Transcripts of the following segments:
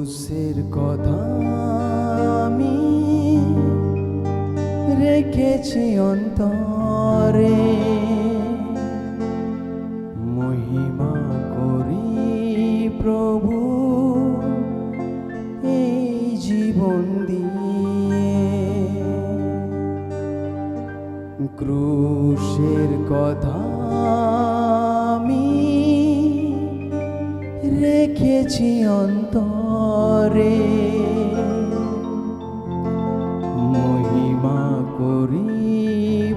ক্রুশের কথা আমি রেখেছি অন্তরে, মহিমা করি প্রভু এই জীবন দিয়ে। ক্রুশের কথা আমি রেখেছি অন্তরে, মহিমা করি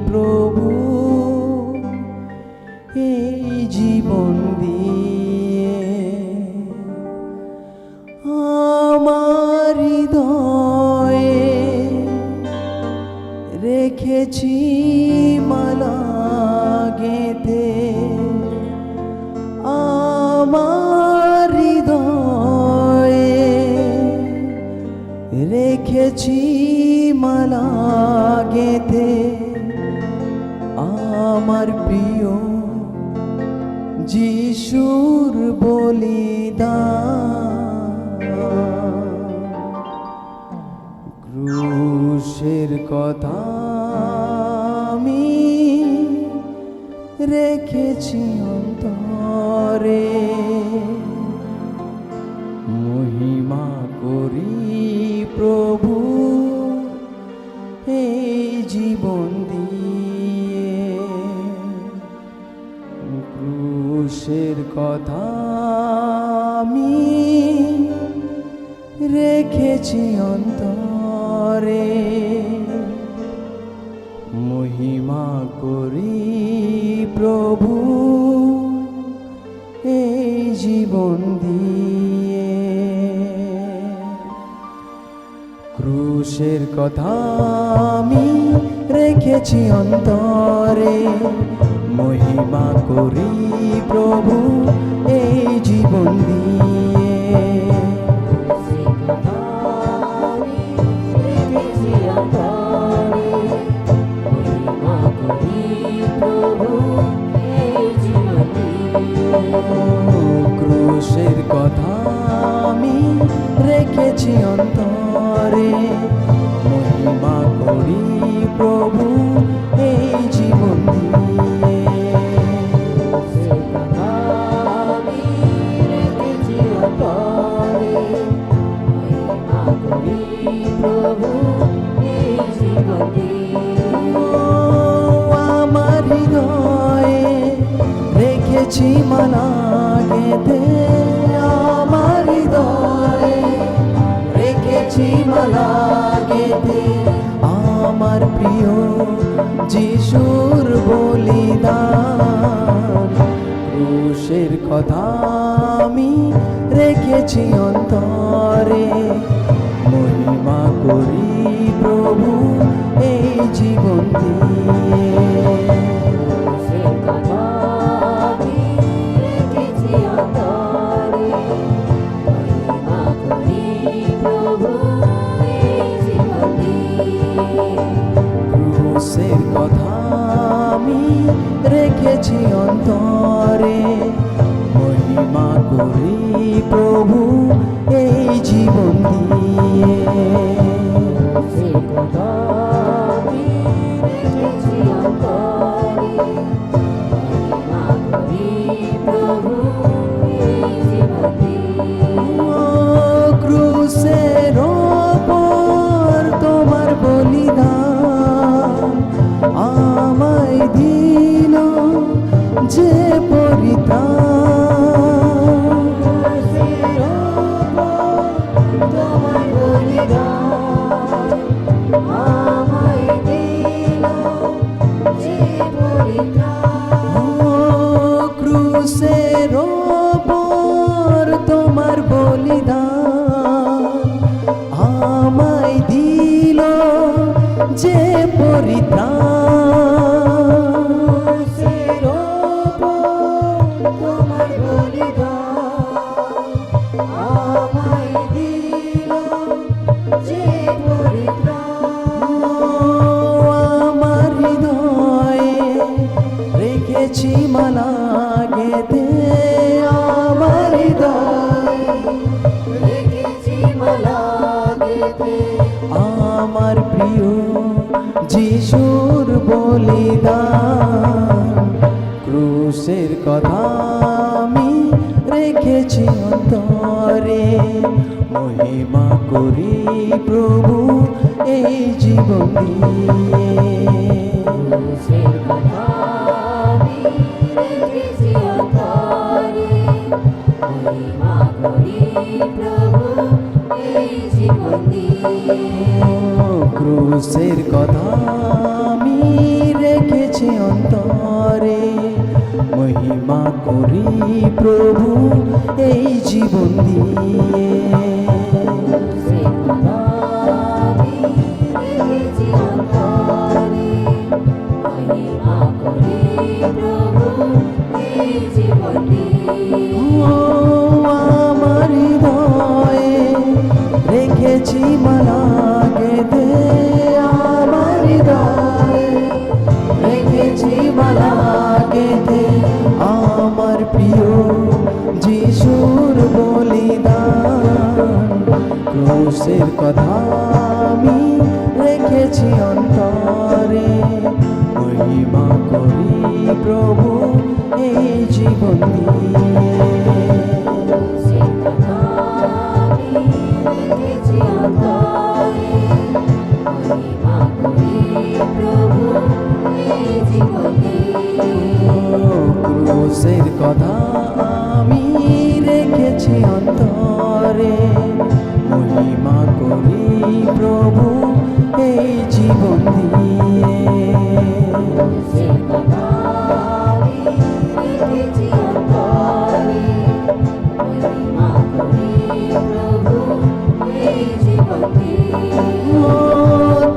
প্রভু এই জীবন দিয়ে। আমার হৃদয়ে রেখেছি মালা গেঁথে, আমার হৃদয়ে রেখেছি মালা গেঁথে, আমার প্রিয় যিশুর বলিদান। ক্রুশের কথা আমি রেখেছি অন্তরে, মহিমা করি প্রভু এই জীবন দিয়ে। ক্রুশের কথা আমি রেখেছি অন্তরে, মহিমা করি প্রভু এই জীবন দিয়ে। ক্রুশের কথা আমি রেখেছি অন্তরে, মহিমা করি প্রভু এই জীবন দিয়ে। ক্রুশের কথা আমি রেখেছি অন্তরে, মহিমা করি প্রভু এই জীবন দিয়ে। আমার হৃদয়ে রেখেছি মালা গেঁথে, আমার হৃদয়ে রেখেছি মালা গেঁথে, আমার প্রিয় যিশুর বলিদান। ক্রুশের কথা আমি রেখেছি অন্তরে, মহিমা করি প্রভু এই জীবন দিয়ে। ক্রুশের কথা আমি রেখেছি অন্তরে, মহিমা করি প্রভু এই জীবন দিয়ে। ক্রুশের ওপর তোমার বলিদান আমায় দিল যে পরিত্রাণ। তোমার বলিদান আমায় দিল যে পরিত্রাণ। ক্রুশের ওপর তোমার বলিদান আমায় দিল যে পরিত্রাণ। তোমার বলিদান আমায় দিল যে পরিত্রাণ। আমার হৃদয়ে রেখেছি মালা গেঁথে, আমার হৃদয়ে রেখেছি আমার প্রিয় যিশুর বলিদান ক্রুশের কথা আমি রেখেছি অন্তরে মহিমা করি প্রভু এই জীবন দিয়ে ক্রুশের কথা আমি রেখেছি অন্তরে মহিমা করি প্রভু এই জীবন দিয়ে ক্রুশের কথা আমি রেখেছি অন্তরে মহিমা করি প্রভু এই জীবন দিয়ে ক্রুশের কথা আমি রেখেছি অন্তরে মহিমা করি প্রভু এই জীবন দিয়ে আমার হৃদয়ে রেখেছি মালা গেঁথে আমার হৃদয়ে রেখেছি মালা গেঁথে আমার প্রিয় যিশুর বলিদান ক্রুশের কথা আমি রেখেছি অন্তরে মহিমা করি প্রভু এই জীবন দিয়ে ক্রুশের কথা আমি রেখেছি অন্তরে মহিমা করি প্রভু এই জীবন দিয়ে ক্রুশের কথা আমি রেখেছি অন্তরে মহিমা করি প্রভু এই জীবন দিয়ে ক্রুশের কথা আমি রেখেছি অন্তরে মহিমা করি প্রভু এই জীবন দিয়ে ও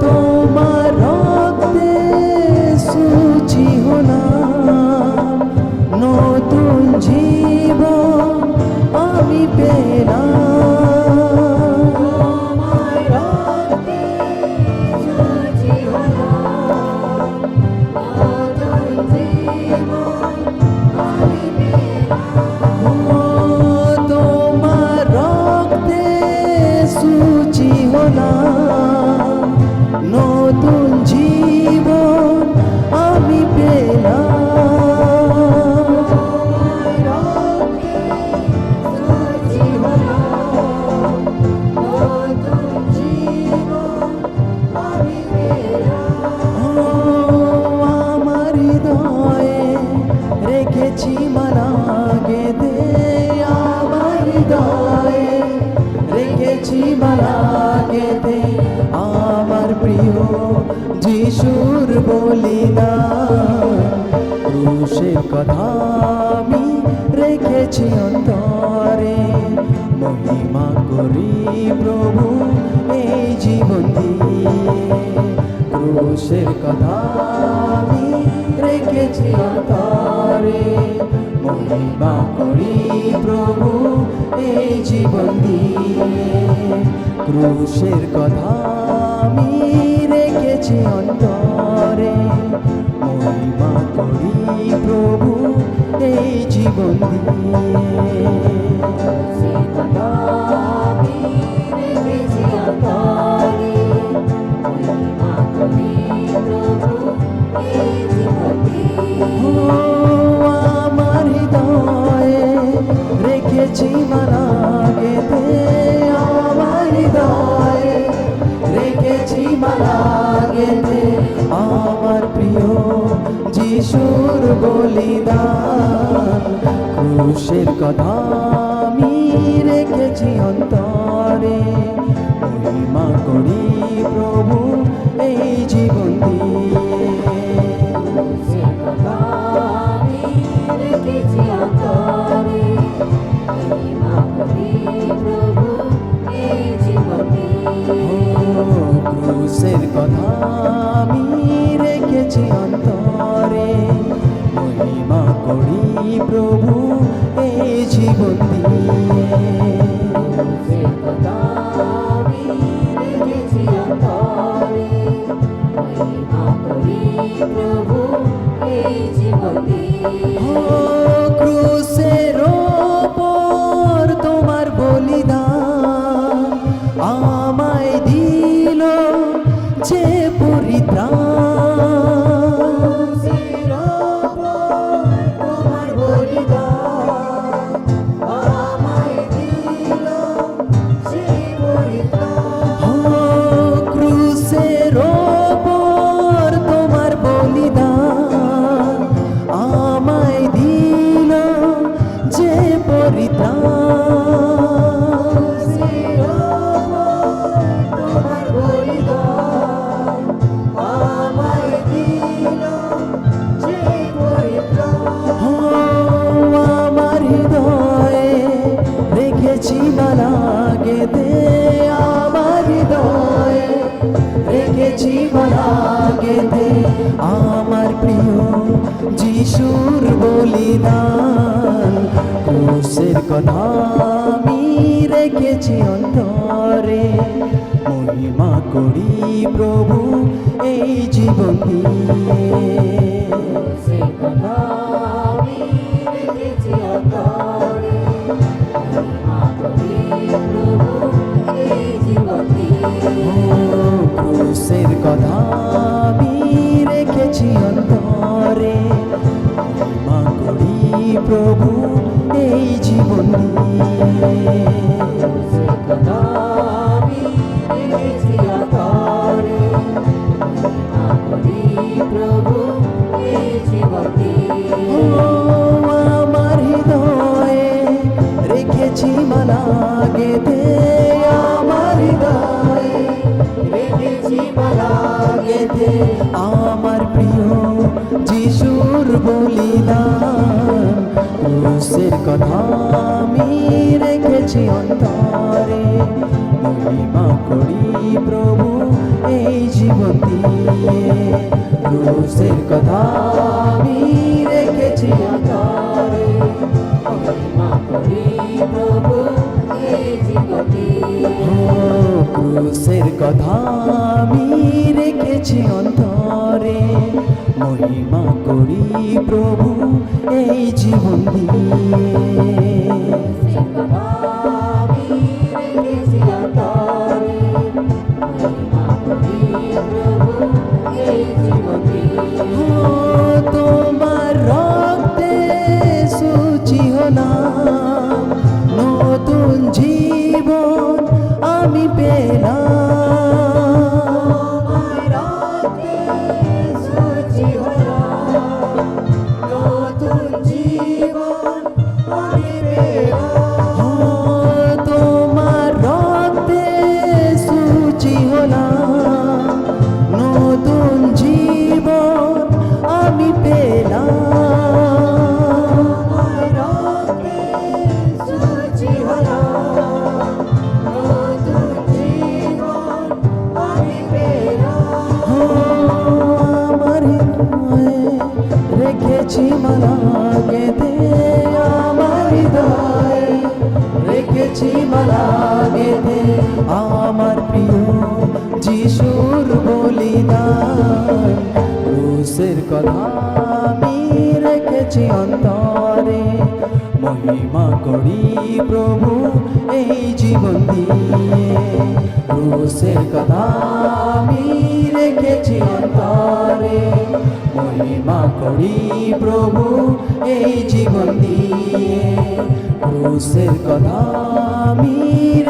তোমার রক্তে সূচি হলাম নতুন জীবন আমি পেলাম তোমার রক্তে সূচি হলাম নতুন জীবন আমি পেলাম ও তোমার রক্তে সূচি হলাম নতুন জীবন আমি পেলাম তোমার রক্তে সূচি হলাম নতুন জীবন আমি পেলাম ও আমার হৃদয়ে রেখেছি মালা গেঁথে আমার হৃদয়ে রেখেছি মালা গেঁথে আমার প্রিয় যিশুর বলিদান ক্রুশের কথা আমি রেখেছি অন্তরে মহিমা করি প্রভু এই জীবন দিয়ে ক্রুশের কথা আমি রেখেছি অন্তরে মহিমা করি প্রভু এই জীবন দিয়ে ক্রুশের কথা আমি রেখেছি অন্তরে মহিমা করি প্রভু এই জীবন দিয়ে ক্রুশের কথা আমি রেখেছি অন্তরে মহিমা করি প্রভু এই জীবন দিয়ে ও আমার হৃদয়ে রেখেছি মালা গেঁথে আমার হৃদয়ে রেখেছি মালা গেঁথে আমার প্রিয় যিশুর বলিদান ক্রুশের কথা আমি রেখেছি অন্তরে মহিমা করি প্রভু এই জীবন দিয়ে ক্রুশের কথা আমি রেখেছি অন্তরে মহিমা করি প্রভু এই জীবন দিয়ে ক্রুশের কথা আমি রেখেছি অন্তরে মহিমা করি প্রভু এই জীবন দিয়ে ক্রুশের কথা আমি রেখেছি অন্তরে মহিমা করি প্রভু এই জীবন দিয়ে ক্রুশের ওপর তোমার বলিদান আমায় গেথে আমার প্রিয় যিশুর বলিদান ক্রুশের কথা আমি রেখেছি অন্তরে মহিমা করি প্রভু এই জীবন দিয়ে সে কথা আমি রেখেছি অন্তরে, মহিমা করি প্রভু এই জীবন দিয়ে। ক্রুশের কথা আমি রেখেছি অন্তরে মহিমা করি প্রভু এই জীবন দিয়ে সে কথা আমি রেখেছি অন্তরে, মহিমা করি প্রভু এই জীবন দিয়ে। আমার হৃদয়ে রেখেছি মালা গেথে আমার হৃদয়ে রেখেছি মালা গেথে আমার প্রিয় যিশুর বলিদান ক্রুশের কথা আমি রেখেছি অন্তরে মহিমা করি প্রভু এই জীবন দিয়ে ক্রুশের কথা আমি রেখেছি অন্তরে মহিমা করি প্রভু এই জীবন দিয়ে। ক্রুশের কথা আমি রেখেছি অন্তরে মহিমা করি প্রভু এই জীবন দিয়ে সে কথা আমি রেখেছি অন্তরে, মহিমা করি প্রভু এই জীবন দিয়ে। তোমার রক্তে সূচি হলাম নতুন জীবন আমি পেলাম তোমার রক্তে সূচি হলাম, নতুন জীবন আমি পেলাম। তোমার রক্তে সূচি হলাম নতুন জীবন আমি পেলাম তোমার রক্তে সূচি হলাম, নতুন জীবন আমি পেলাম। আমার হৃদয়ে রেখেছি মালা গেথে আমার হৃদয়ে রেখেছি মালা গেথে আমার প্রিয় যিশুর বলিদান ক্রুশের কথা আমি রেখেছি অন্তরে মহিমা করি প্রভু এই জীবন দিয়ে ক্রুশের কথা আমি রেখেছি অন্তরে মহিমা করি প্রভু এই জীবন দিয়ে ক্রুশের কথা আমি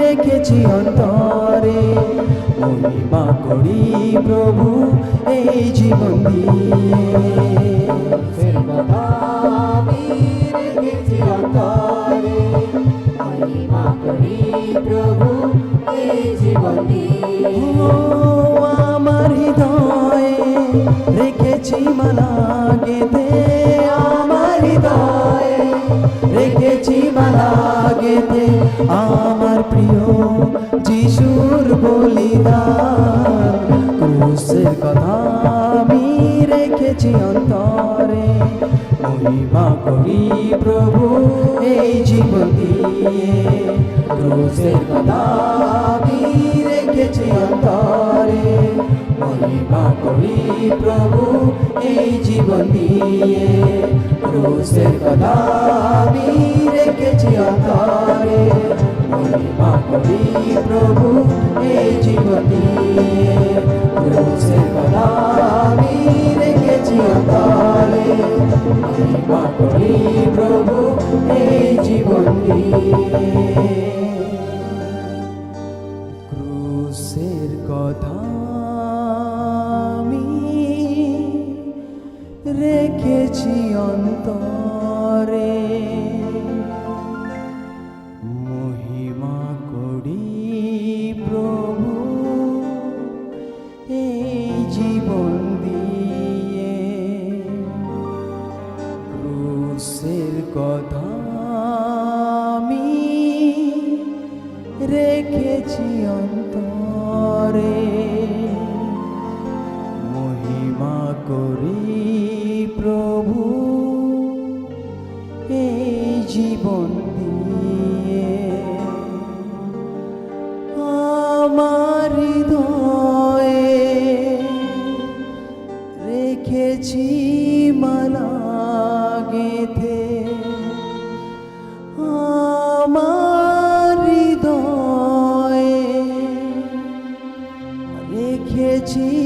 রেখেছি অন্তরে মহিমা করি প্রভু এই জীবন দিয়ে সে কথা আমি রেখেছি অন্তরে, মহিমা করি প্রভু এই জীবন দিয়ে। আমার হৃদয়ে রেখেছি মালা গেথে আমার হৃদয়ে রেখেছি মালা গেথে আমার প্রিয় যিশুর বলিদান ক্রুশের কথা আমি রেখেছি অন্তরে মহিমা করি প্রভু এই জীবন দিয়ে ক্রুশের কথা আমি রেখেছি অন্তরে মহিমা করি প্রভু এই জীবন দিয়ে ক্রুশের কথা আমি রেখেছি অন্তরে মহিমা করি প্রভু এই জীবন দিয়ে ক্রুশের কথা আমি রেখেছি অন্তরে মহিমা করি প্রভু এই জীবন দিয়ে ক্রুশের কথা আমি রেখেছি অন্তরে মহিমা করি প্রভু এই জীবন দিয়ে ক্রুশের কথা আমি রেখেছি অন্তরে মহিমা মহিমা করি প্রভু এই জীবন দিয়ে আমার হৃদয়ে রেখেছি মালা গেঁথে আমার হৃদয়ে রেখেছি